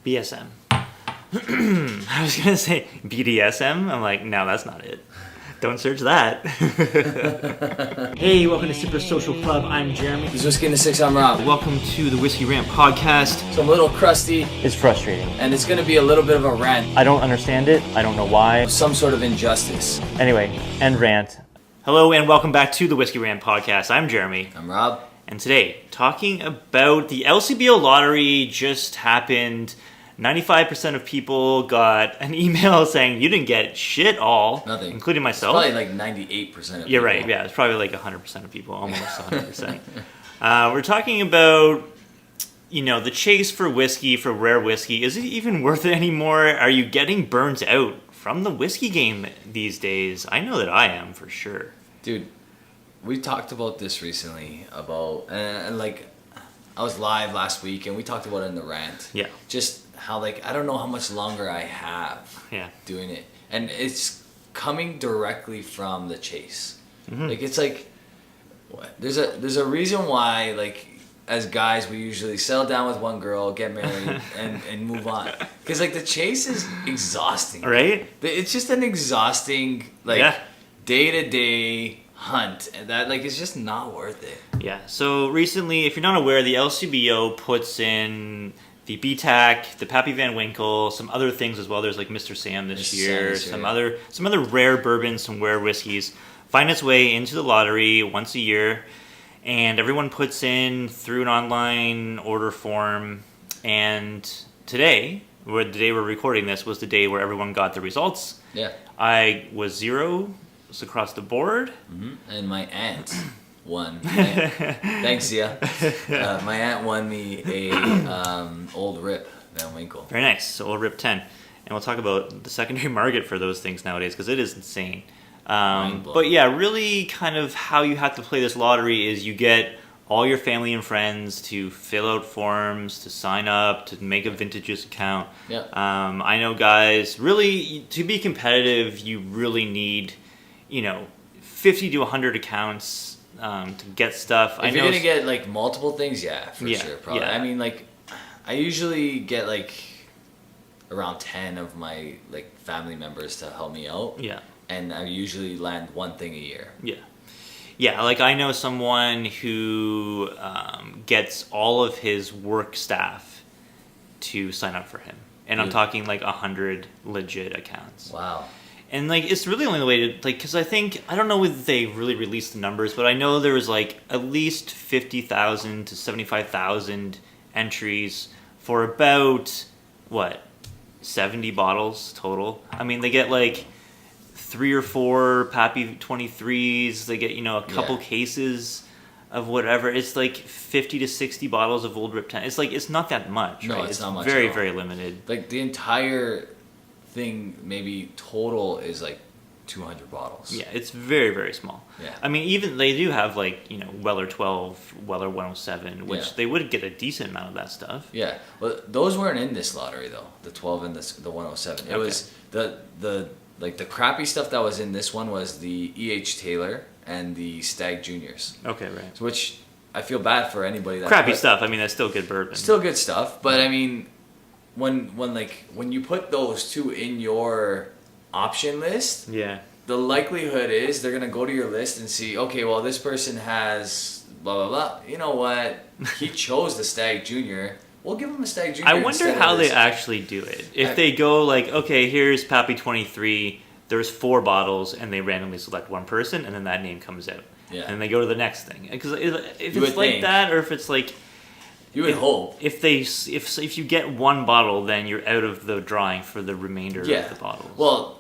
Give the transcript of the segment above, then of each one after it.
BSM. I was going to say BDSM. I'm like, no, that's not it. Don't search that. Hey, welcome to Super Social Club. I'm Jeremy. This is Whiskey in the Six. I'm Rob. Welcome to the Whisky Rant Podcast. So I'm a little crusty. It's frustrating. And it's going to be a little bit of a rant. I don't understand it. I don't know why. Some sort of injustice. Anyway, end rant. Hello and welcome back to the Whisky Rant Podcast. I'm Jeremy. I'm Rob. And today, talking about the LCBO lottery just happened. 95% of people got an email saying you didn't get shit all. Nothing. Including myself. It's probably like 98% of people. You're right, yeah. It's probably like 100% of people, almost 100%. We're talking about, the chase for whiskey, for rare whiskey. Is it even worth it anymore? Are you getting burnt out from the whiskey game these days? I know that I am, for sure. Dude, we talked about this recently, and I was live last week, and we talked about it in the rant. Yeah. Just how, I don't know how much longer I have doing it. And it's coming directly from the chase. Mm-hmm. There's a reason why, as guys, we usually settle down with one girl, get married, and move on. Because, the chase is exhausting. Right? It's just an exhausting, day-to-day hunt. And that, it's just not worth it. Yeah. So, recently, if you're not aware, the LCBO puts in the BTAC, the Pappy Van Winkle, some other things as well. There's Mr. Sam this year, some other rare bourbons, some rare whiskeys. Find its way into the lottery once a year, and everyone puts in through an online order form. And today, the day we're recording this, was the day where everyone got the results. Yeah. I was 0 across the board. Mm-hmm. And my aunt won. Thanks, Zia. My aunt won me a Old Rip Van Winkle. Very nice. So Old Rip 10. And we'll talk about the secondary market for those things nowadays because it is insane. But yeah, really kind of how you have to play this lottery is you get all your family and friends to fill out forms, to sign up, to make a vintages account. Yeah. I know guys, really, to be competitive, you really need, 50 to 100 accounts to get stuff. If you're going to get multiple things, for sure, probably. Yeah. I mean, I usually get around 10 of my family members to help me out. Yeah. And I usually land one thing a year. Yeah. Yeah, I know someone who gets all of his work staff to sign up for him. And I'm talking 100 legit accounts. Wow. And it's really the only way to, because I don't know whether they really released the numbers, but I know there was at least 50,000 to 75,000 entries for about, 70 bottles total. I mean, they get 3 or 4 Pappy 23s. They get, a couple cases of whatever. It's 50 to 60 bottles of Old Rip 10. It's not that much, right? No, it's not much. Very, very limited. The entire thing maybe total is 200 bottles. Yeah, it's very, very small. Yeah. I mean, even they do have Weller 12, Weller 107, which they would get a decent amount of that stuff. Yeah. Well, those weren't in this lottery though. The 12 and the 107. It was the crappy stuff that was in this one was the E.H. Taylor and the Stag Juniors. Okay, right. Which I feel bad for anybody that crappy stuff. I mean, that's still good bourbon. Still good stuff, but I mean, when you put those two in your option list, the likelihood is they're gonna go to your list and see, okay, well, this person has blah blah blah. You know what? He chose the Stag Junior. We'll give him a Stag Junior. I wonder how they actually do it. If they go okay, here's Pappy 23, there's 4 bottles, and they randomly select one person, and then that name comes out. Yeah. And they go to the next thing. Because if it's that, or if it's you would hope. If you get one bottle, then you're out of the drawing for the remainder of the bottles. Well,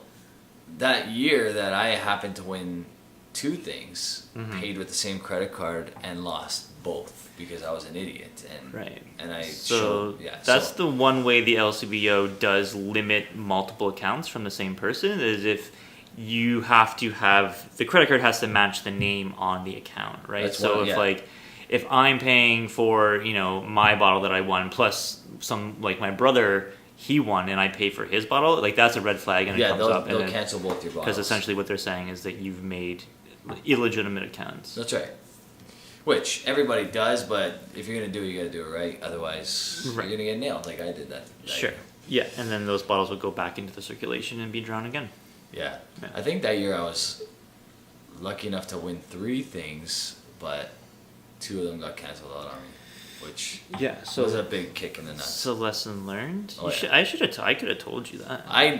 that year that I happened to win 2 things, paid with the same credit card, and lost both because I was an idiot. And that's the one way the LCBO does limit multiple accounts from the same person, is if you have to have the credit card has to match the name on the account, right? If I'm paying for my bottle that I won plus some my brother, he won and I pay for his bottle, that's a red flag, and it comes up. They'll cancel both your bottles because essentially what they're saying is that you've made illegitimate accounts. That's right. Which everybody does, but if you're going to do it, you got to do it right. Otherwise, you're going to get nailed like I did that Sure. year. Yeah, and then those bottles will go back into the circulation and be drawn again. Yeah. I think that year I was lucky enough to win 3 things, but 2 of them got canceled out on me, which was a big kick in the nuts. So lesson learned. Oh, I could have told you that. I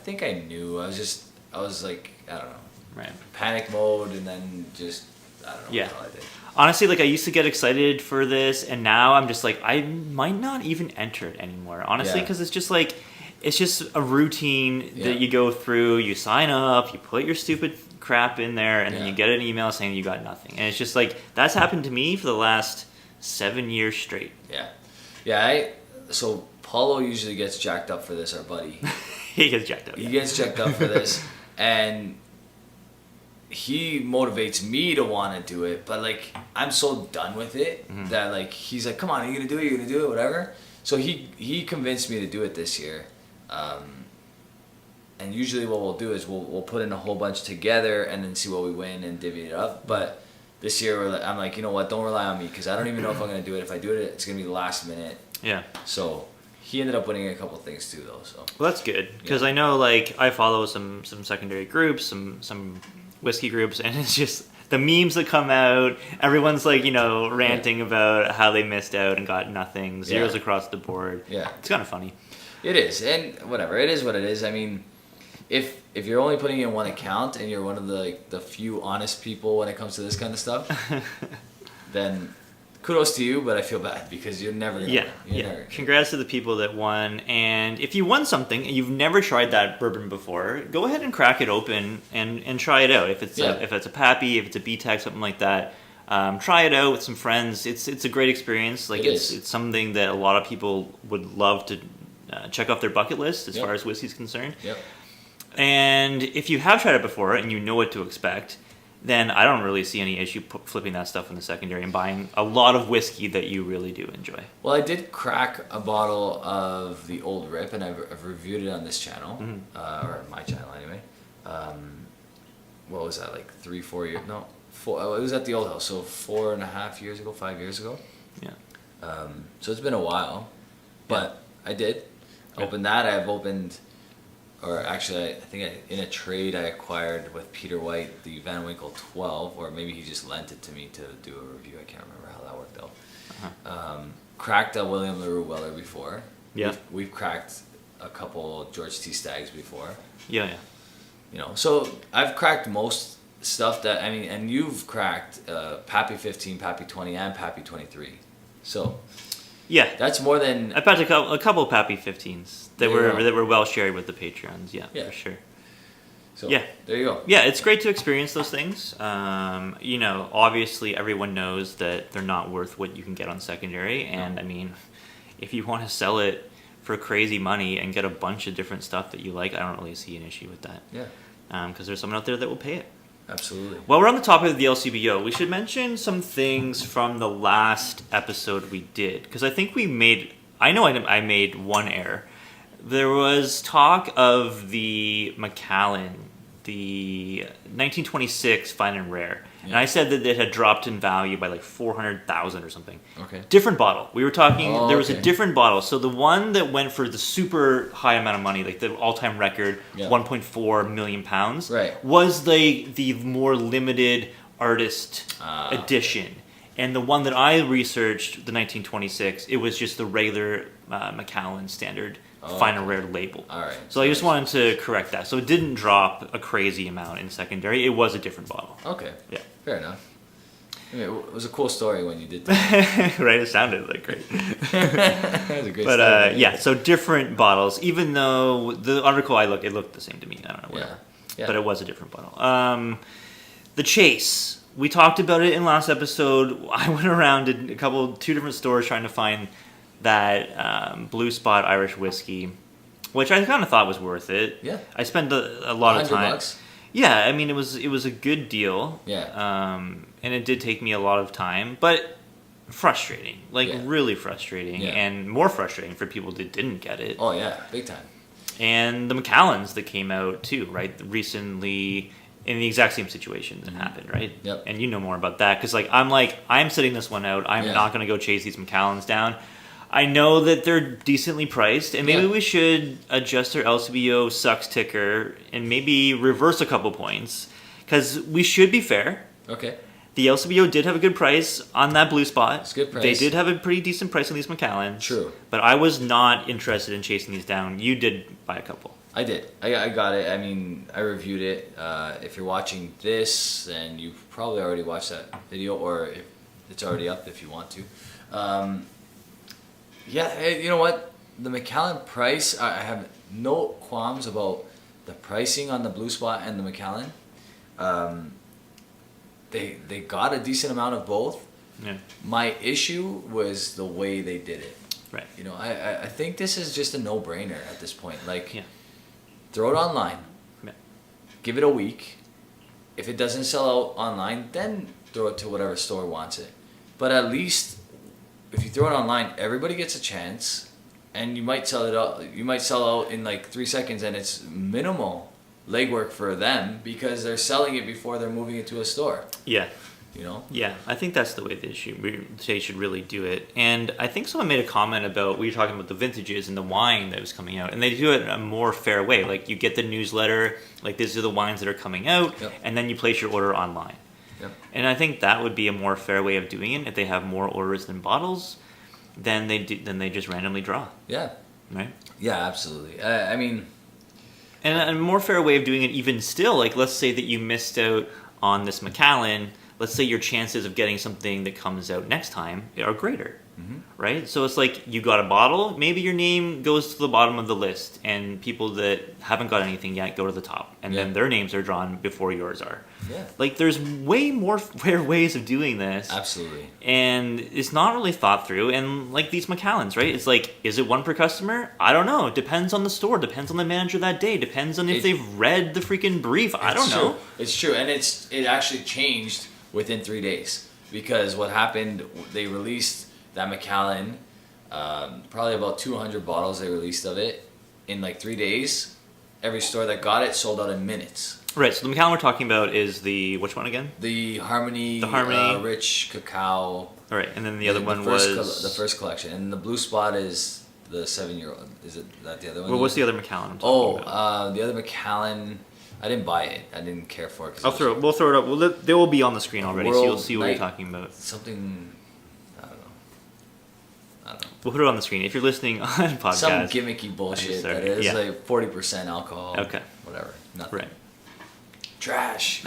think I knew. I was like, I don't know. Right. Panic mode, and then just I don't know what I did. Honestly, like I used to get excited for this, and now I'm just like I might not even enter it anymore. Honestly, because it's just like it's just a routine that you go through. You sign up, you put your stupid crap in there, and then you get an email saying you got nothing. And it's just like that's happened to me for the last 7 years straight. So Paulo usually gets jacked up for this. Our buddy, he gets jacked up. He gets jacked up for this, and he motivates me to want to do it, but like I'm so done with it that like he's like, come on, are you gonna do it? You're gonna do it, whatever. So he convinced me to do it this year, and usually what we'll do is we'll put in a whole bunch together and then see what we win and divvy it up. But this year I'm like, you know what? Don't rely on me because I don't even know if I'm gonna do it. If I do it, it's gonna be the last minute. Yeah. So he ended up winning a couple things too, though. So well, that's good because I know like I follow some secondary groups, some whiskey groups, and it's just the memes that come out. Everyone's like, ranting about how they missed out and got nothing, zeros across the board. Yeah, it's kind of funny. It is, and whatever, it is what it is. I mean, if you're only putting in one account and you're one of the few honest people when it comes to this kind of stuff, then kudos to you, but I feel bad because you're never gonna win. Congrats to the people that won, and if you won something and you've never tried that bourbon before, go ahead and crack it open and try it out. If it's a Pappy, if it's a B-Tech, something like that, try it out with some friends. It's a great experience. Like it's something that a lot of people would love to check off their bucket list as far as whiskey's concerned. And if you have tried it before and you know what to expect, then I don't really see any issue flipping that stuff in the secondary and buying a lot of whiskey that you really do enjoy. Well, I did crack a bottle of the Old Rip, and I've reviewed it on this channel, or my channel anyway. What was that, like 3-4 years? No, 4. It was at the Old House, so 4.5 years ago, 5 years ago. Yeah. So it's been a while, but I did open that. I've opened. Or actually, I think in a trade I acquired with Peter White the Van Winkle 12, or maybe he just lent it to me to do a review. I can't remember how that worked out. Cracked a William LaRue Weller before. Yeah. We've cracked a couple George T. Staggs before. Yeah. So I've cracked most stuff that, I mean, and you've cracked Pappy 15, Pappy 20, and Pappy 23. So... yeah, that's more than I've had a couple of Pappy 15s that were well shared with the Patreons. Yeah, for sure. So there you go. Yeah, it's great to experience those things. Obviously everyone knows that they're not worth what you can get on secondary, and I mean, if you want to sell it for crazy money and get a bunch of different stuff that you like, I don't really see an issue with that. Yeah, because there's someone out there that will pay it. Absolutely. While we're on the topic of the LCBO, we should mention some things from the last episode we did. Because I think I made one error. There was talk of the Macallan, the 1926 Fine and Rare. Yeah. And I said that it had dropped in value by like 400,000 or something. Okay. Different bottle. We were talking, there was a different bottle. So the one that went for the super high amount of money, like the all-time record, 1.4 million pounds, was the more limited artist edition. And the one that I researched, the 1926, it was just the regular Macallan standard Fine and Rare label. All right. So I just wanted to correct that. So it didn't drop a crazy amount in secondary. It was a different bottle. Okay. Yeah. Fair enough. I mean, it was a cool story when you did that. Right? It sounded like great. That was a great story. But so different bottles. Even though the article it looked the same to me. I don't know whatever. Yeah. But it was a different bottle. The Chase. We talked about it in last episode. I went around to two different stores trying to find that Blue Spot Irish whiskey, which I kind of thought was worth it. Yeah. I spent a lot of time. $100? Yeah, I mean it was a good deal. Yeah. And it did take me a lot of time, but frustrating, really frustrating, and more frustrating for people that didn't get it. Oh yeah, big time. And the Macallans that came out too, right? Recently, in the exact same situation that happened, right? Yep. And you know more about that because I'm sitting this one out. I'm not going to go chase these Macallans down. I know that they're decently priced, and maybe we should adjust our LCBO sucks ticker and maybe reverse a couple points because we should be fair. Okay. The LCBO did have a good price on that blue spot. It's a good price. They did have a pretty decent price on these Macallans. True. But I was not interested in chasing these down. You did buy a couple. I did. I got it. I mean, I reviewed it. If you're watching this, then you've probably already watched that video, or if it's already up if you want to. You know what? The Macallan price, I have no qualms about the pricing on the blue spot and the Macallan. They got a decent amount of both. Yeah. My issue was the way they did it. Right. You know, I think this is just a no-brainer at this point. Like, throw it online. Yeah. Give it a week. If it doesn't sell out online, then throw it to whatever store wants it. But at least if you throw it online, everybody gets a chance, and you might sell it out. You might sell out in like 3 seconds, and it's minimal legwork for them because they're selling it before they're moving it to a store. Yeah. You know? Yeah, I think that's the way they should really do it. And I think someone made a comment about, we were talking about the vintages and the wine that was coming out, and they do it in a more fair way. Like, you get the newsletter, like, these are the wines that are coming out, and then you place your order online. Yep. And I think that would be a more fair way of doing it. If they have more orders than bottles, then they just randomly draw. Yeah. Right? Yeah, absolutely. I mean... And a more fair way of doing it even still, like, let's say that you missed out on this Macallan. Let's say your chances of getting something that comes out next time are greater, right? So it's like you got a bottle, maybe your name goes to the bottom of the list, and people that haven't got anything yet go to the top, and then their names are drawn before yours are. Yeah. Like, there's way more fair ways of doing this. Absolutely. And it's not really thought through, and like these Macallans, right? It's like, is it one per customer? I don't know. It depends on the store, depends on the manager that day, depends on if they've read the freaking brief. I don't know. It's true, and it actually changed within 3 days, because what happened, they released that Macallan, probably about 200 bottles they released of it in like 3 days. Every store that got it sold out in minutes. Right, so the Macallan we're talking about is which one again? The Harmony Rich Cacao. All right, and then the other one was... the first collection, and the blue spot is the 7-year-old. Is that the other one? Well, what's the other Macallan I'm talking about? The other Macallan... I didn't buy it. I didn't care for it. We'll throw it up. They will be on the screen already, so you'll see what we're talking about. Something, I don't know. We'll put it on the screen. If you're listening on podcast. Some gimmicky bullshit that is like 40% alcohol. Okay. Whatever. Nothing. Right. Trash.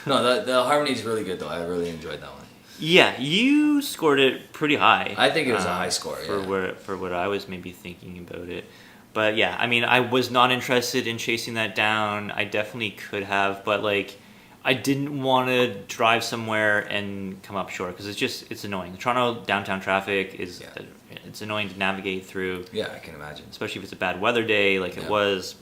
No, the Harmony is really good though. I really enjoyed that one. Yeah, you scored it pretty high. I think it was a high score, for what I was maybe thinking about it. But yeah, I mean, I was not interested in chasing that down. I definitely could have, but like, I didn't want to drive somewhere and come up short because it's annoying. The Toronto downtown traffic it's annoying to navigate through. Yeah, I can imagine. Especially if it's a bad weather day, like it was.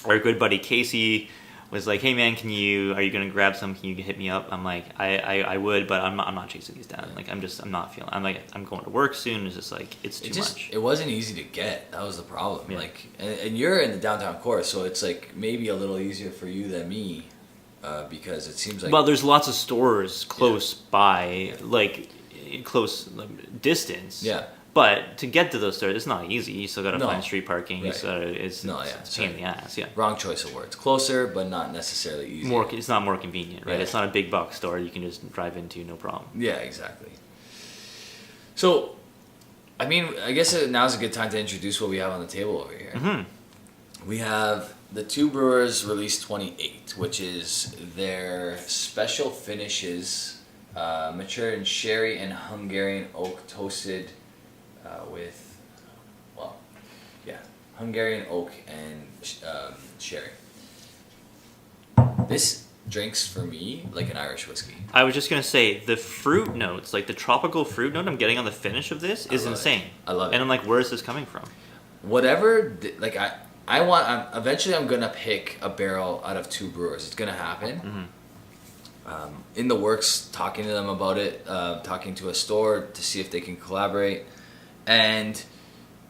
Our good buddy Casey was like, "Hey man, are you gonna grab some? Can you hit me up?" I'm like, I would, but I'm not chasing these down. Like I'm not feeling. I'm going to work soon. It's just like it's too much. It wasn't easy to get. That was the problem. Yeah. Like, and you're in the downtown core, so it's like maybe a little easier for you than me, because it seems like. Well, there's lots of stores close by, like close distance. Yeah. But to get to those stores, it's not easy. You still got to find street parking. Right. It's a pain in the ass. Yeah. Wrong choice of words. Closer, but not necessarily easy. It's not more convenient, right? Yeah. It's not a big box store you can just drive into, no problem. Yeah, exactly. So, I mean, I guess now's a good time to introduce what we have on the table over here. Mm-hmm. We have the Two Brewers Release 28, which is their special finishes, mature in sherry and Hungarian oak toasted. With, Hungarian oak and sherry. This drinks for me like an Irish whiskey. I was just going to say, the fruit notes, like the tropical fruit note I'm getting on the finish of this is insane. I love it. And I'm like, where is this coming from? Eventually I'm going to pick a barrel out of Two Brewers. It's going to happen. Mm-hmm. In the works, talking to them about it, talking to a store to see if they can collaborate. And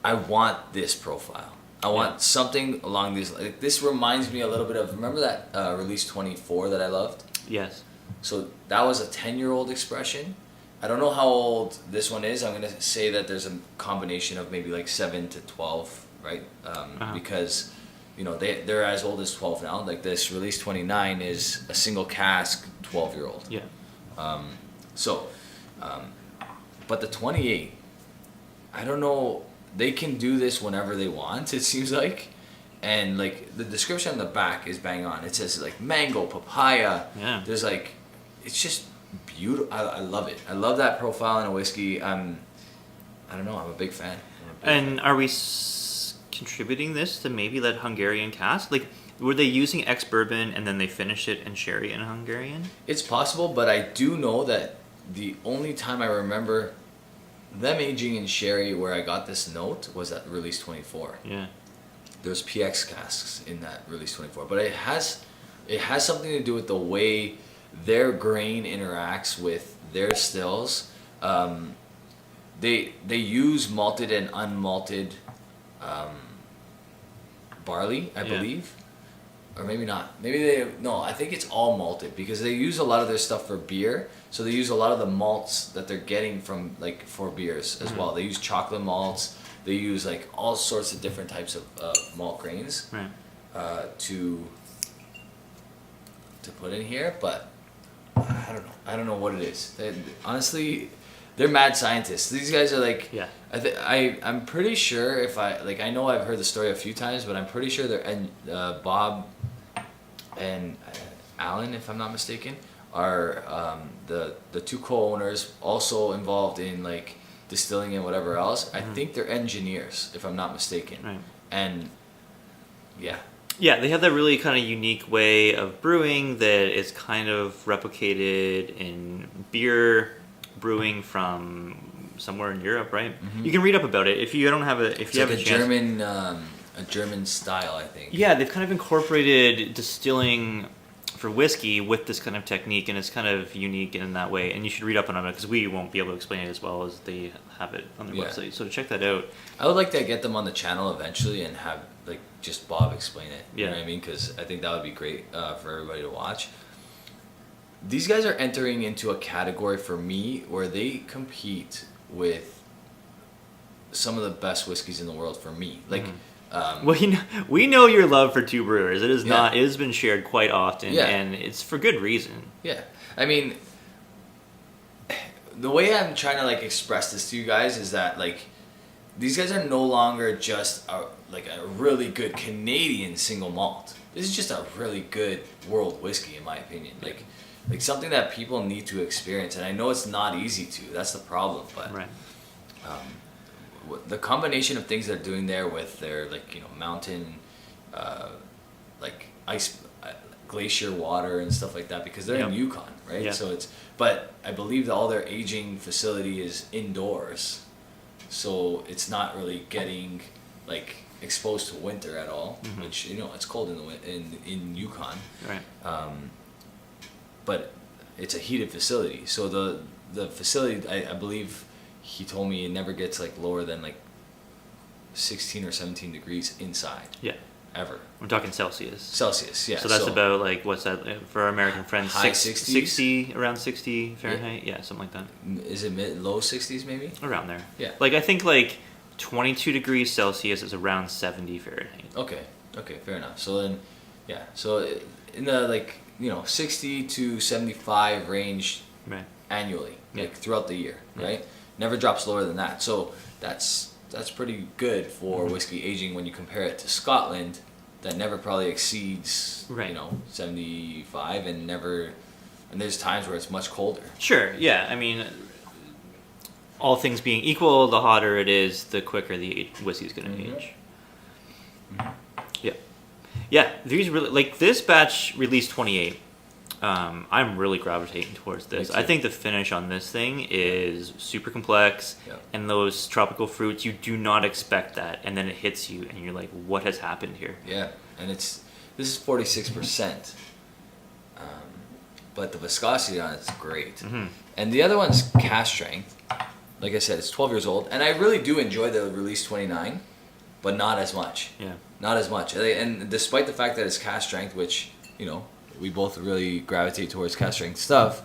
I want this profile. I want something along these. Like, this reminds me a little bit of, remember that Release 24 that I loved? Yes. So that was a 10-year-old expression. I don't know how old this one is. I'm going to say that there's a combination of maybe like 7 to 12, right? Because, you know, they're as old as 12 now. Like this Release 29 is a single cask 12-year-old. Yeah. But the 28, I don't know, they can do this whenever they want, it seems like. And like the description on the back is bang on. It says like mango, papaya. Yeah. There's like, it's just beautiful. I love it. I love that profile in a whiskey. I don't know, I'm a big fan. And are we contributing this to maybe that Hungarian cask? Like, were they using ex-bourbon and then they finished it in sherry in Hungarian? It's possible, but I do know that the only time I remember them aging in sherry where I got this note was at Release 24. Yeah. There's PX casks in that Release 24, but it has something to do with the way their grain interacts with their stills. They use malted and unmalted barley, I believe. Or maybe not. I think it's all malted because they use a lot of their stuff for beer. So they use a lot of the malts that they're getting from, like, for beers as well. They use chocolate malts. They use like all sorts of different types of malt grains to put in here. But I don't know. I don't know what it is. Honestly, they're mad scientists. These guys are like, I'm pretty sure I know I've heard the story a few times, but I'm pretty sure Bob and Alan, if I'm not mistaken, are the two co-owners, also involved in like distilling and whatever else. I think they're engineers, if I'm not mistaken. Right. And yeah, they have that really kind of unique way of brewing that is kind of replicated in beer brewing from somewhere in Europe, right? You can read up about it if you don't have a. If you have like a German style, I think. Yeah, they've kind of incorporated distilling for whiskey with this kind of technique, and it's kind of unique in that way. And you should read up on it because we won't be able to explain it as well as they have it on their website. So check that out. I would like to get them on the channel eventually and have like just Bob explain it. You know what I mean? Because I think that would be great for everybody to watch. These guys are entering into a category for me where they compete with some of the best whiskeys in the world for me. Like, we know your love for Two Brewers. It is not. It has been shared quite often, and it's for good reason. Yeah, I mean, the way I'm trying to like express this to you guys is that like these guys are no longer just a really good Canadian single malt. This is just a really good world whiskey, in my opinion. Like something that people need to experience, and I know it's not easy to. That's the problem, but the combination of things they're doing there with their mountain, like ice, glacier water and stuff like that, because they're in Yukon, right? Yeah. So but I believe that all their aging facility is indoors, so it's not really getting like exposed to winter at all, which it's cold in Yukon, right? But it's a heated facility, so the facility, I believe he told me, it never gets like lower than like 16 or 17 degrees inside. Yeah. Ever. We're talking Celsius. Celsius, yeah. So that's about like, what's that for our American friends? High 60s? 60, around 60 Fahrenheit? Yeah, something like that. Is it low 60s maybe? Around there. Yeah. Like I think like 22 degrees Celsius is around 70 Fahrenheit. Okay, fair enough. So then, yeah, so in the 60 to 75 range annually, like throughout the year, right? Never drops lower than that. So that's pretty good for whiskey aging when you compare it to Scotland, that never probably exceeds 75, and there's times where it's much colder. Sure, yeah. I mean, all things being equal, the hotter it is, the quicker the whiskey's going to age. Yeah, these really, like this batch released 28. I'm really gravitating towards this. I think the finish on this thing is super complex, and those tropical fruits, you do not expect that, and then it hits you, and you're like, what has happened here? Yeah, and this is 46%, but the viscosity on it's great. And the other one's cask strength. Like I said, it's 12 years old, and I really do enjoy the Release 29, but not as much. Yeah. Not as much. And despite the fact that it's cask strength, which, we both really gravitate towards cask strength stuff.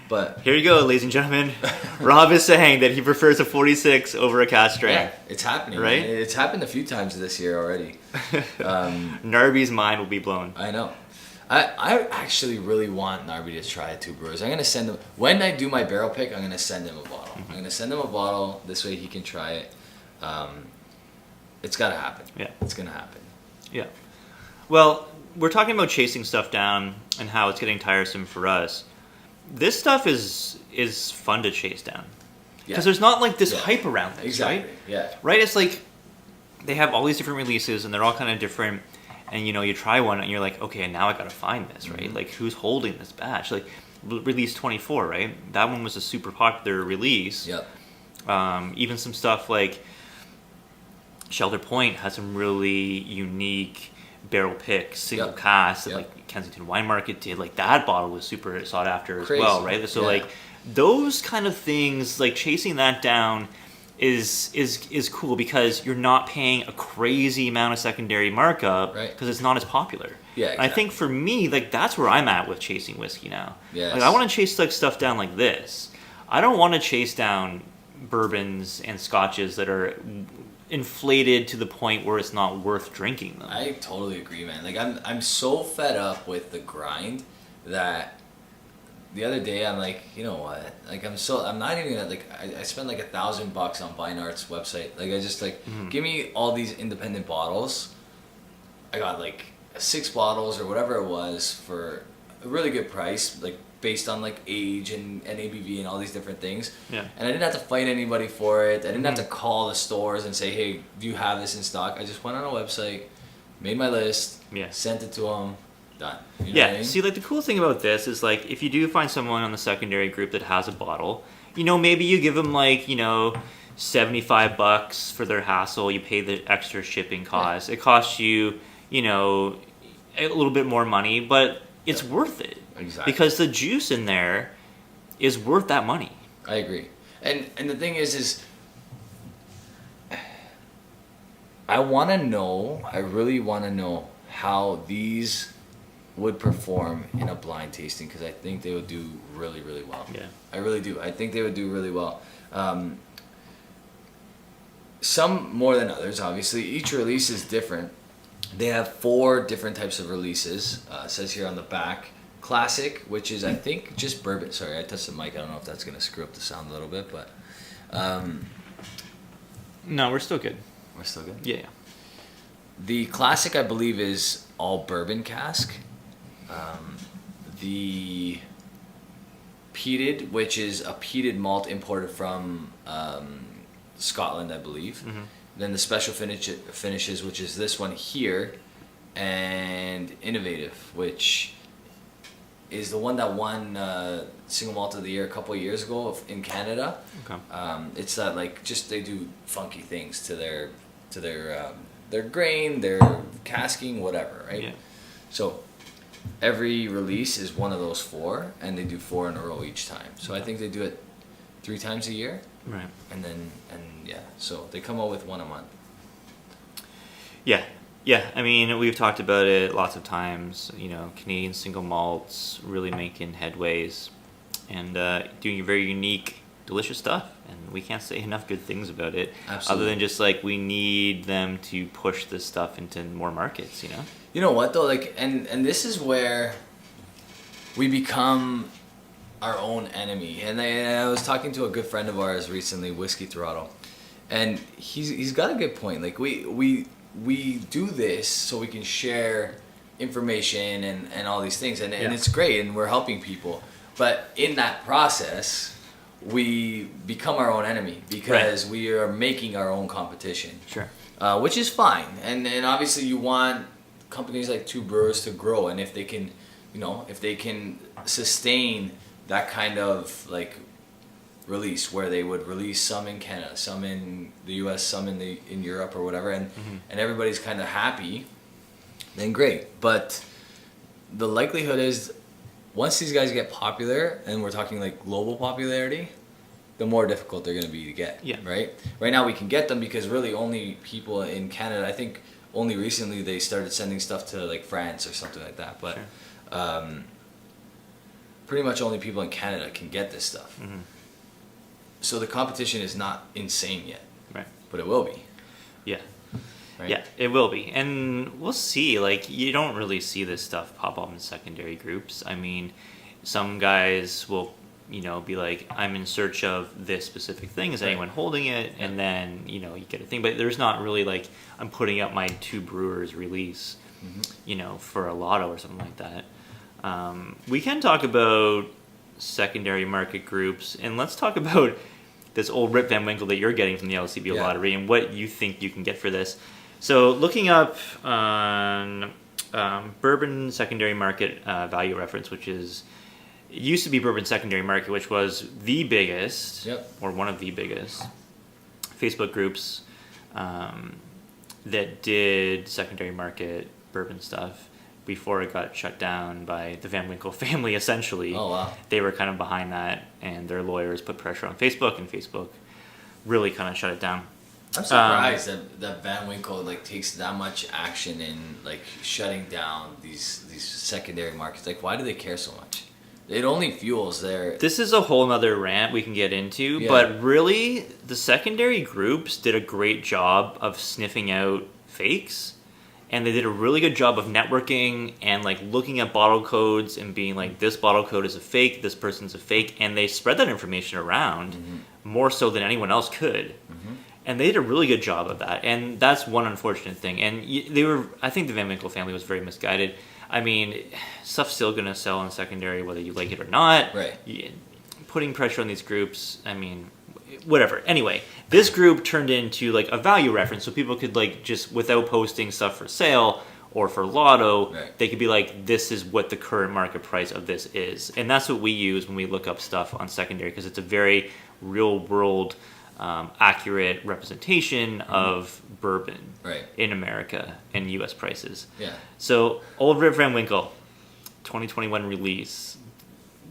But here you go, ladies and gentlemen. Rob is saying that he prefers a 46 over a cask strength. Yeah, it's happening. Right? Man. It's happened a few times this year already. Narby's mind will be blown. I know. I actually really want Narby to try Two Brewers. I'm going to send him, when I do my barrel pick, I'm going to send him a bottle. I'm going to send him a bottle. This way he can try it. It's got to happen. Yeah. It's going to happen. Yeah. Well, we're talking about chasing stuff down and how it's getting tiresome for us. This stuff is fun to chase down. Because there's not like this hype around this, exactly. right? Yeah. Right? It's like they have all these different releases and they're all kind of different. And, you try one and you're like, okay, now I got to find this, right? Mm-hmm. Like, who's holding this batch? Like, release 24, right? That one was a super popular release. Yep. Even some stuff like Shelter Point has some really unique barrel pick, single cask that like Kensington Wine Market did. Like, that bottle was super sought after as well, right? So, like, those kind of things, like, chasing that down is cool because you're not paying a crazy amount of secondary markup because it's not as popular. Yeah, exactly. I think for me, like, that's where I'm at with chasing whiskey now. Yes. Like, I want to chase like stuff down like this. I don't want to chase down bourbons and scotches that are inflated to the point where it's not worth drinking them. I totally agree, man. Like, I'm so fed up with the grind that the other day I'm like, you know what? Like, I'm not even gonna, like, I spent like $1,000 on Vinart's website. Like, I just like, give me all these independent bottles. I got like 6 bottles or whatever it was for a really good price, like based on like age and ABV and all these different things. Yeah. And I didn't have to fight anybody for it. I didn't have to call the stores and say, hey, do you have this in stock? I just went on a website, made my list, sent it to them. Done. You know what I mean? See, like, the cool thing about this is, like, if you do find someone on the secondary group that has a bottle, maybe you give them, like, $75 for their hassle. You pay the extra shipping costs. It costs you, a little bit more money, but it's worth it. Exactly. Because the juice in there is worth that money. I agree. And the thing is I really want to know how these would perform in a blind tasting, because I think they would do really, really well. Yeah. I really do. I think they would do really well. Some more than others, obviously. Each release is different. They have 4 different types of releases. It says here on the back. Classic, which is, I think, just bourbon. Sorry, I touched the mic. I don't know if that's going to screw up the sound a little bit, but... No, we're still good. We're still good? Yeah. The classic, I believe, is all bourbon cask. The peated, which is a peated malt imported from Scotland, I believe. Mm-hmm. Then the special finishes, which is this one here, and innovative, which is the one that won Single Malt of the Year a couple of years ago in Canada. Okay. It's that, like, just they do funky things to their grain, their casking, whatever, right? Yeah. So every release is one of those 4, and they do 4 in a row each time. So I think they do it 3 times a year. Right. So they come out with 1 a month. Yeah. Yeah, I mean, we've talked about it lots of times. Canadian single malts really making headways and doing very unique, delicious stuff. And we can't say enough good things about it. Absolutely. Other than just, like, we need them to push this stuff into more markets, You know what, though? Like, and this is where we become our own enemy. And I was talking to a good friend of ours recently, Whiskey Throttle, and he's got a good point. Like, we do this so we can share information and all these things, and it's great, and we're helping people. But in that process, we become our own enemy because we are making our own competition. Sure. Which is fine, and obviously you want companies like Two Brewers to grow, and if they can, if they can sustain that kind of, like, release where they would release some in Canada, some in the US, some in Europe or whatever, and everybody's kind of happy, then great. But the likelihood is, once these guys get popular, and we're talking like global popularity, the more difficult they're going to be to get. Yeah. Right? Right now we can get them because really only people in Canada, I think only recently they started sending stuff to like France or something like that. But pretty much only people in Canada can get this stuff. Mm-hmm. So the competition is not insane yet. Right. But it will be. Yeah. Right? Yeah, it will be. And we'll see. Like, you don't really see this stuff pop up in secondary groups. I mean, some guys will, be like, I'm in search of this specific thing. Is anyone holding it? Yeah. And then, you get a thing. But there's not really like, I'm putting up my Two Brewers release, for a lotto or something like that. We can talk about secondary market groups, and let's talk about this old Rip Van Winkle that you're getting from the LCBO lottery and what you think you can get for this. So looking up on Bourbon Secondary Market Value Reference, which is, it used to be Bourbon Secondary Market, which was the biggest, or one of the biggest Facebook groups that did secondary market bourbon stuff before it got shut down by the Van Winkle family, essentially. Oh, wow. They were kind of behind that, and their lawyers put pressure on Facebook, and Facebook really kind of shut it down. I'm surprised that Van Winkle takes that much action in shutting down these secondary markets. Why do they care so much? It only fuels their... This is a whole nother rant we can get into, but really, the secondary groups did a great job of sniffing out fakes. And they did a really good job of networking and looking at bottle codes and being like, this bottle code is a fake, this person's a fake, and they spread that information around more so than anyone else could. Mm-hmm. And they did a really good job of that. And that's one unfortunate thing. And I think the Van Winkle family was very misguided. I mean, stuff's still going to sell in secondary whether you like it or not. Right. Putting pressure on these groups, I mean... whatever. Anyway, this group turned into a value reference, so people could just without posting stuff for sale or for lotto, they could be like, this is what the current market price of this is. And that's what we use when we look up stuff on secondary, because it's a very real world accurate representation of bourbon in America and US prices. Yeah. So Old Rip Van Winkle 2021 release,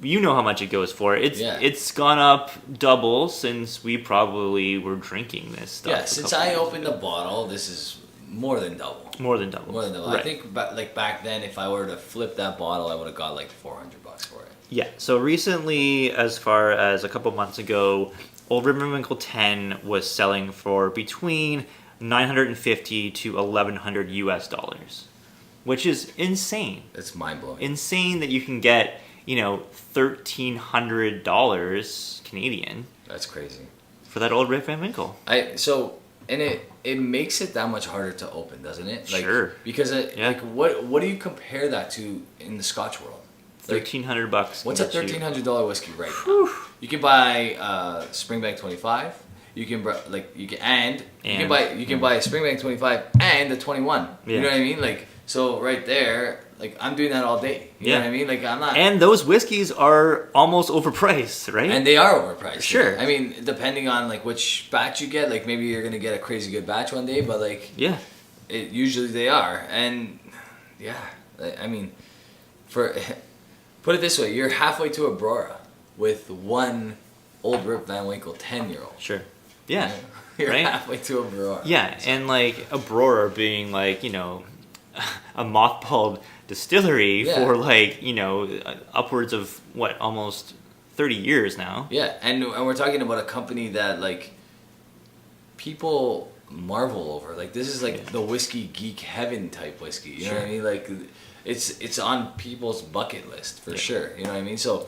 you know how much it goes for. It's gone up double since we probably were drinking this stuff. Yeah, since I opened the bottle, this is more than double. More than double. Right. I think back then, if I were to flip that bottle, I would have got $400 for it. Yeah. So recently, as far as a couple months ago, Old Rip Van Winkle 10 was selling for between $950 to $1,100 US, which is insane. It's mind blowing. Insane that you can get $1,300 Canadian. That's crazy. For that Old Rip Van Winkle. And it makes it that much harder to open, doesn't it? Sure. Because what do you compare that to in the Scotch world? $1,300. What's a $1,300 whiskey right now? You can buy Springbank 25. You can buy a Springbank 25 and a 21. Yeah. You know what I mean? So right there. I'm doing that all day. You know what I mean? I'm not... And those whiskeys are almost overpriced, right? And they are overpriced. Sure. I mean, depending on, which batch you get, maybe you're going to get a crazy good batch one day, but, usually they are. And, I mean, put it this way, you're halfway to Aurora with one Old Rip Van Winkle 10-year-old. Sure. Yeah. You're halfway to Aurora. Yeah, and, Aurora being, a mothballed distillery for upwards of almost 30 years now. Yeah, and we're talking about a company that people marvel over. This is the whiskey geek heaven type whiskey. You know what I mean? It's on people's bucket list for sure. You know what I mean? So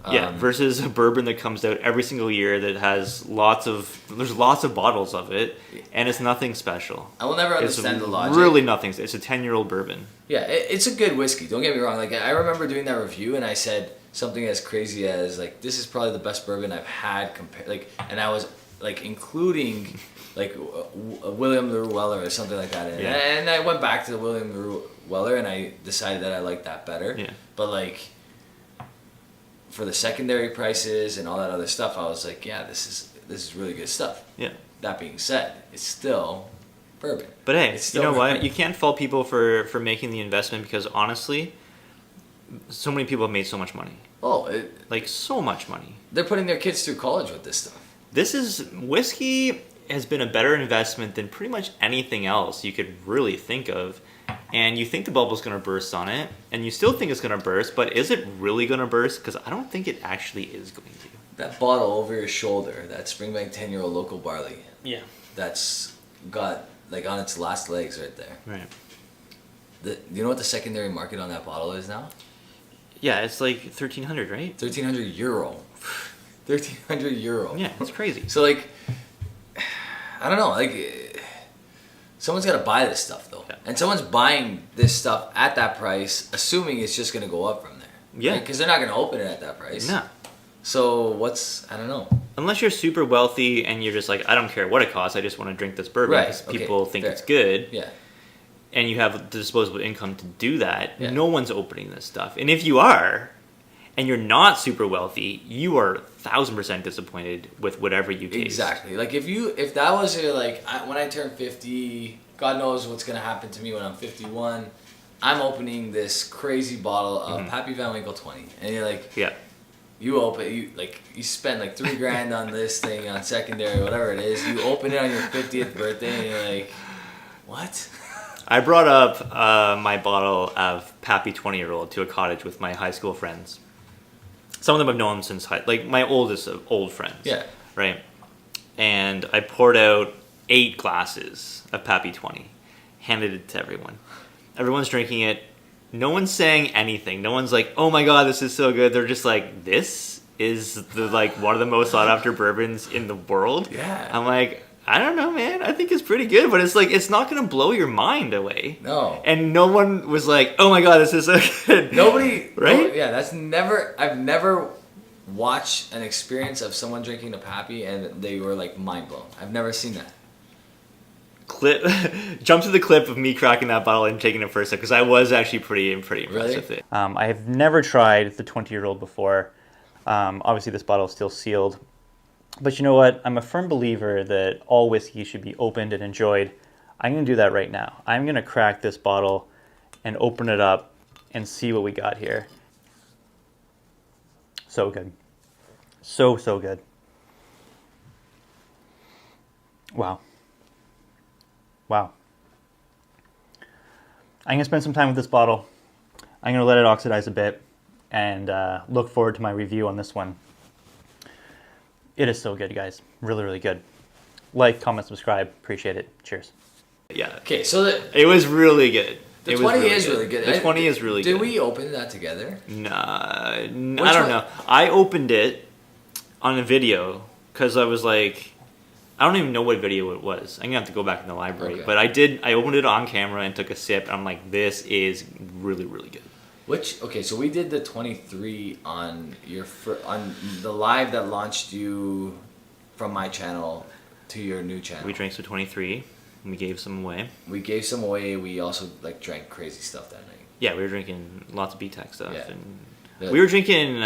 versus a bourbon that comes out every single year that has lots of bottles of it, and it's nothing special. I will never understand the logic. Really nothing. It's a 10-year-old bourbon. Yeah, it's a good whiskey. Don't get me wrong. I remember doing that review, and I said something as crazy as this is probably the best bourbon I've had. And I was including William LaRue Weller or something like that. And I went back to the William LaRue Weller, and I decided that I liked that better. Yeah. But for the secondary prices and all that other stuff, I was this is really good stuff. Yeah. That being said, it's still bourbon. But hey, you know what? You can't fault people for making the investment, because honestly, so many people have made so much money. Oh, like so much money. They're putting their kids through college with this stuff. Whiskey has been a better investment than pretty much anything else you could really think of. And you think the bubble's going to burst on it, and you still think it's going to burst, but is it really going to burst? Because I don't think it actually is going to. That bottle over your shoulder, that Springbank 10-year-old local barley. Yeah. That's got, like, on its last legs right there. Right. Do you know what the secondary market on that bottle is now? Yeah, it's like 1,300, right? 1,300 euro. 1,300 euro. Yeah, it's crazy. So, like, I don't know, like, someone's got to buy this stuff, though. Yeah. And someone's buying this stuff at that price, assuming it's just going to go up from there. Yeah. Because they're not going to open it at that price. No. So, I don't know. Unless you're super wealthy and you're just like, I don't care what it costs, I just want to drink this bourbon because people think it's good. Yeah. And you have the disposable income to do that. Yeah. No one's opening this stuff. And if you are, and you're not super wealthy, you are 1,000% disappointed with whatever you taste. Exactly. Like if that was your, like, when I turn 50, God knows what's gonna happen to me when I'm 51. I'm opening this crazy bottle of Pappy Van Winkle 20, and you're like, yeah. You spend like $3,000 on this thing on secondary, whatever it is. You open it on your 50th birthday, and you're like, what? I brought up my bottle of Pappy 20-year-old to a cottage with my high school friends. Some of them I've known since like my oldest of old friends. Yeah. Right. And I poured out 8 glasses of Pappy 20, handed it to everyone. Everyone's drinking it. No one's saying anything. No one's like, "Oh my god, this is so good." They're just like, "This is one of the most sought after bourbons in the world." Yeah. I'm like, I don't know, man. I think it's pretty good, but it's like it's not gonna blow your mind away. No. And no one was like, "Oh my god, this is so good." Nobody. Right? Oh, yeah. I've never watched an experience of someone drinking a Pappy and they were like mind blown. I've never seen that. Jump to the clip of me cracking that bottle and taking it first sip because I was actually pretty impressed really? with it. I have never tried the 20-year-old before. Obviously, this bottle is still sealed. But you know what? I'm a firm believer that all whiskey should be opened and enjoyed. I'm going to do that right now. I'm going to crack this bottle and open it up and see what we got here. So good. So good. Wow. I'm going to spend some time with this bottle. I'm going to let it oxidize a bit and look forward to my review on this one. It is so good, guys. Really, really good. Like, comment, subscribe. Appreciate it. Cheers. Yeah. Okay, so it was really good. The 20 is really good. The 20 is really good. Did we open that together? Nah, I don't know. I opened it on a video because I was like, I don't even know what video it was. I'm going to have to go back in the library. Okay. But I opened it on camera and took a sip. And I'm like, this is really, really good. So we did the 23 on on the live that launched you from my channel to your new channel. We drank some 23. And we gave some away. We also drank crazy stuff that night. Yeah, we were drinking lots of BTEC stuff. Yeah. And we were drinking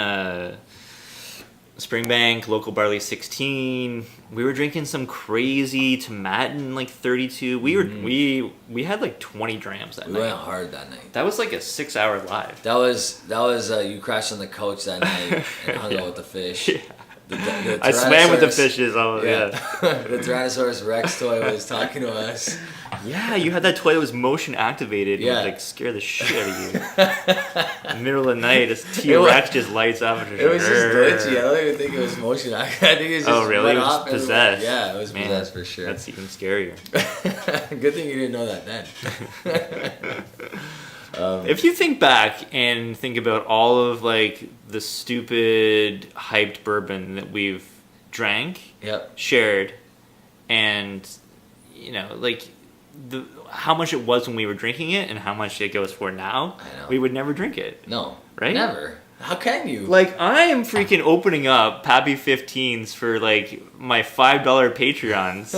Springbank, Local Barley 16. We were drinking some crazy Tomatin 32. We had 20 drams that night. We went hard that night. That was like a 6-hour live. That was you crashed on the couch that night and hung out with the fish. Yeah. I swam with the fishes. Yeah. The Tyrannosaurus Rex toy was talking to us. Yeah, you had that toy that was motion activated. Yeah. And would scare the shit out of you. In the middle of the night, this T-Rex just lights up. And it was just glitchy. I don't even think it was motion activated. I think it was just really? It was just possessed. Yeah, it was possessed for sure. That's even scarier. Good thing you didn't know that then. If you think back and think about all of the stupid hyped bourbon that we've drank, shared, and how much it was when we were drinking it and how much it goes for now, we would never drink it. No, right? Never. How can you? I am freaking opening up Pappy 15s for my $5 Patreons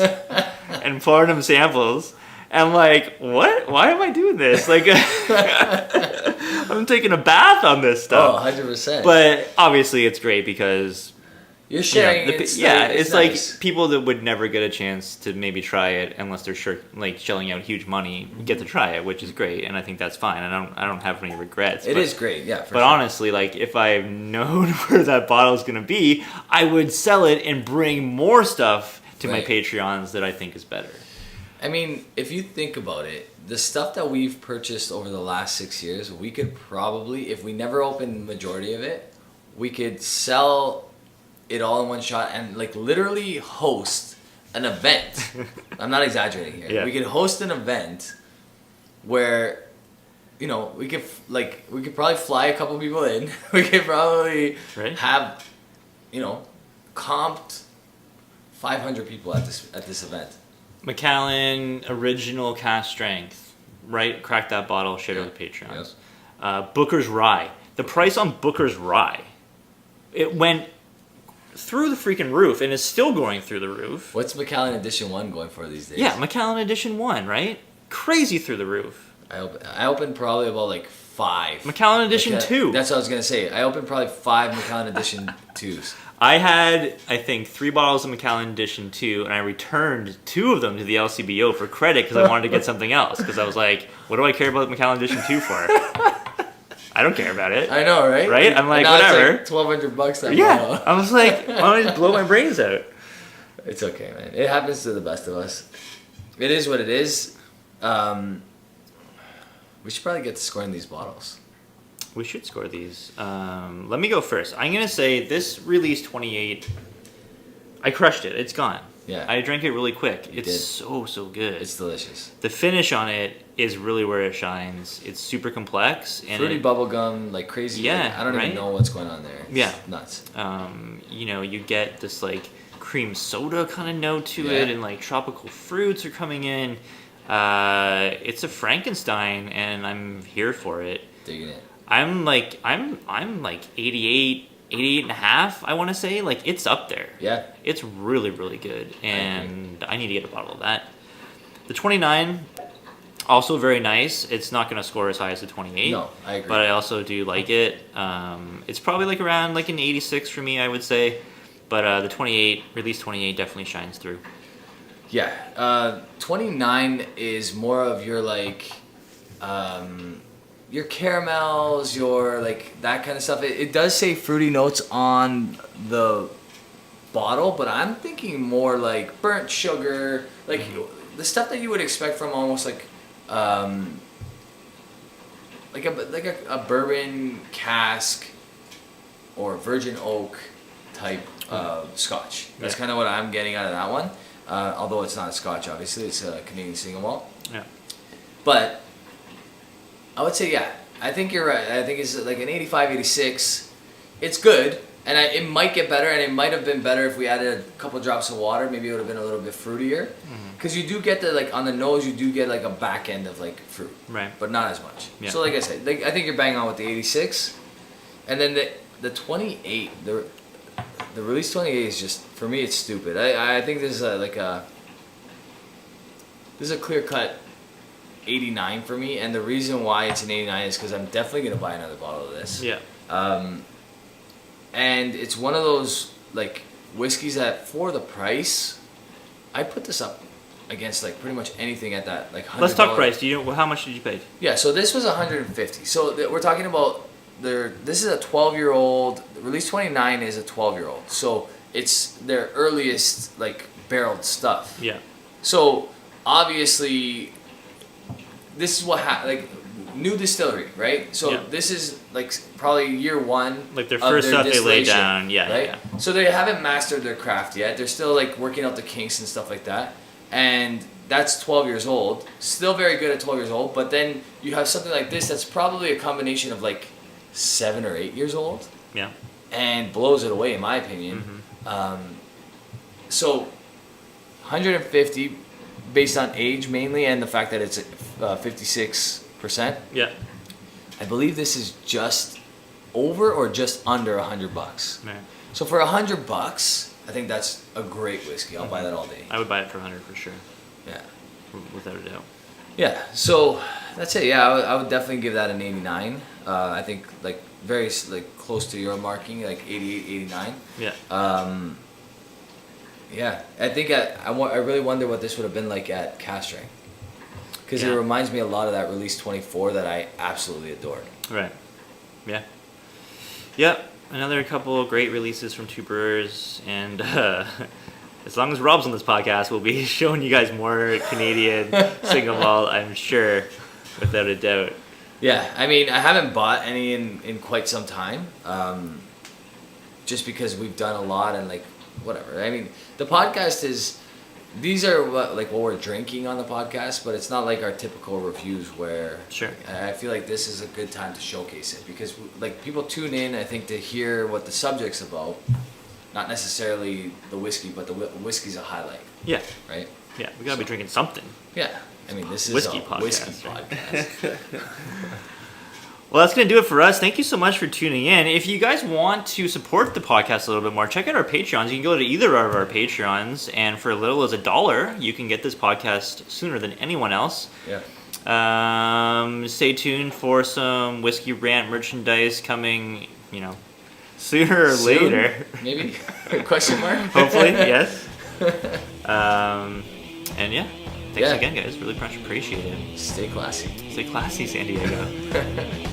and pouring them samples. And what? Why am I doing this? I'm taking a bath on this stuff. Oh, 100%. But obviously it's great because You're sharing. It's nice. Like people that would never get a chance to maybe try it unless they're shelling out huge money get to try it, which is great, and I think that's fine. I don't have any regrets. It is great, yeah. But honestly, like if I've known where that bottle is going to be, I would sell it and bring more stuff to my Patreons that I think is better. I mean, if you think about it, the stuff that we've purchased over the last 6 years, we could probably, if we never opened the majority of it, we could sell it all in one shot and like literally host an event. I'm not exaggerating here. Yeah. We could host an event where, we could probably fly a couple people in. We could probably have, comped 500 people at this event. Macallan original cast strength, right? Crack that bottle, share it with Patreons. Yep. Booker's Rye. The price on Booker's Rye, it went through the freaking roof and is still going through the roof. What's Macallan Edition 1 going for these days? Yeah, Macallan Edition 1, right? Crazy through the roof. I opened probably about like 5. Macallan Edition 2. That's what I was going to say. I opened probably 5 Macallan Edition 2s. I had, I think, 3 bottles of Macallan Edition 2, and I returned 2 of them to the LCBO for credit because I wanted to get something else. Because I was like, what do I care about Macallan Edition 2 for? I don't care about it. I know, right? Right? I'm like, whatever. It's like $1,200 that bottle. I was like, why don't I just blow my brains out? It's okay, man. It happens to the best of us. It is what it is. We should probably get to scoring these bottles. We should score these. Let me go first. I'm going to say this release 28, I crushed it. It's gone. Yeah. I drank it really quick. It's so good. It's delicious. The finish on it is really where it shines. It's super complex. And fruity bubblegum, like crazy. Yeah, I don't even know what's going on there. It's nuts. You get this like cream soda kind of note to it, and like tropical fruits are coming in. It's a Frankenstein, and I'm here for it. Digging it. I'm like 88 and a half, I want to say. Like, it's up there. Yeah. It's really, really good, and I need to get a bottle of that. The 29, also very nice. It's not going to score as high as the 28. No, I agree. But I also do like it. It's probably like around like an 86 for me, I would say. But the 28, release 28 definitely shines through. Yeah. 29 is more of your like... your caramels, your like that kind of stuff. It does say fruity notes on the bottle, but I'm thinking more like burnt sugar, like the stuff that you would expect from almost like a bourbon cask or virgin oak type scotch. That's kind of what I'm getting out of that one. Although it's not a scotch, obviously, it's a Canadian single malt. Yeah. But I would say, I think you're right. I think it's like an 85, 86. It's good, and it might get better, and it might have been better if we added a couple drops of water. Maybe it would have been a little bit fruitier. Because you do get like on the nose, you do get like a back end of like fruit. Right. But not as much. Yeah. So like I said, I think you're bang on with the 86. And then the 28, the release 28 is just, for me, it's stupid. I think this is this is a clear-cut 89 for me, and the reason why it's an 89 is because I'm definitely going to buy another bottle of this. Yeah. And it's one of those like whiskeys that for the price, I put this up against like pretty much anything at that like $100. Let's talk price. How much did you pay? Yeah, so this was $150. So we're talking about this is a 12-year-old. Release 29 is a 12-year-old. So it's their earliest like barreled stuff. Yeah. So obviously this is what like new distillery, right? So this is like probably year one. Like their first stuff they laid down, right? Yeah. So they haven't mastered their craft yet. They're still like working out the kinks and stuff like that. And that's 12 years old. Still very good at 12 years old. But then you have something like this that's probably a combination of like 7 or 8 years old. Yeah. And blows it away, in my opinion. So 150 based on age mainly, and the fact that it's 56%. Yeah. I believe this is just over or just under $100. Right. So for $100, I think that's a great whiskey. I'll buy that all day. I would buy it for 100 for sure. Yeah. Without a doubt. Yeah. So that's it. Yeah, I would definitely give that an 89. I think like very like close to your marking, like 88, 89. Yeah. Yeah, I think I really wonder what this would have been like at cask strength, because it reminds me a lot of that release 24 that I absolutely adored. Right. Yeah. Yep. Another couple of great releases from Two Brewers, and as long as Rob's on this podcast, we'll be showing you guys more Canadian single malt, I'm sure, without a doubt. Yeah, I mean, I haven't bought any in quite some time, just because we've done a lot and like whatever. I mean, the podcast these are what we're drinking on the podcast, but it's not like our typical reviews where I feel like this is a good time to showcase it, because like people tune in, I think, to hear what the subject's about, not necessarily the whiskey, but the whiskey's a highlight. Yeah. Right? Yeah, we gotta be drinking something. Yeah. I mean, this is whiskey a podcast, whiskey podcast. Well, that's going to do it for us. Thank you so much for tuning in. If you guys want to support the podcast a little bit more, check out our Patreons. You can go to either of our Patreons, and for as little as $1, you can get this podcast sooner than anyone else. Yeah. Stay tuned for some Whisky Rant merchandise coming, sooner or later. Maybe? Question mark? Hopefully, yes. And yeah. Thanks again, guys. Really much appreciated. Stay classy. Stay classy, San Diego.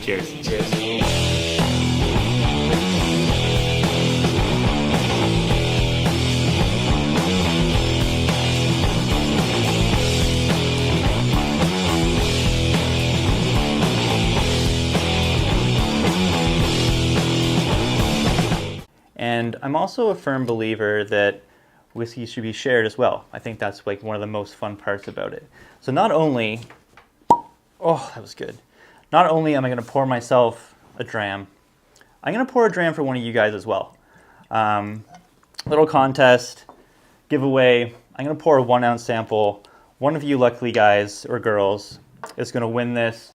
Cheers. Cheers. And I'm also a firm believer that whiskey should be shared as well. I think that's like one of the most fun parts about it. So not only, that was good. Not only am I going to pour myself a dram, I'm going to pour a dram for one of you guys as well. Little contest, giveaway. I'm going to pour a 1 ounce sample. One of you luckily guys or girls is going to win this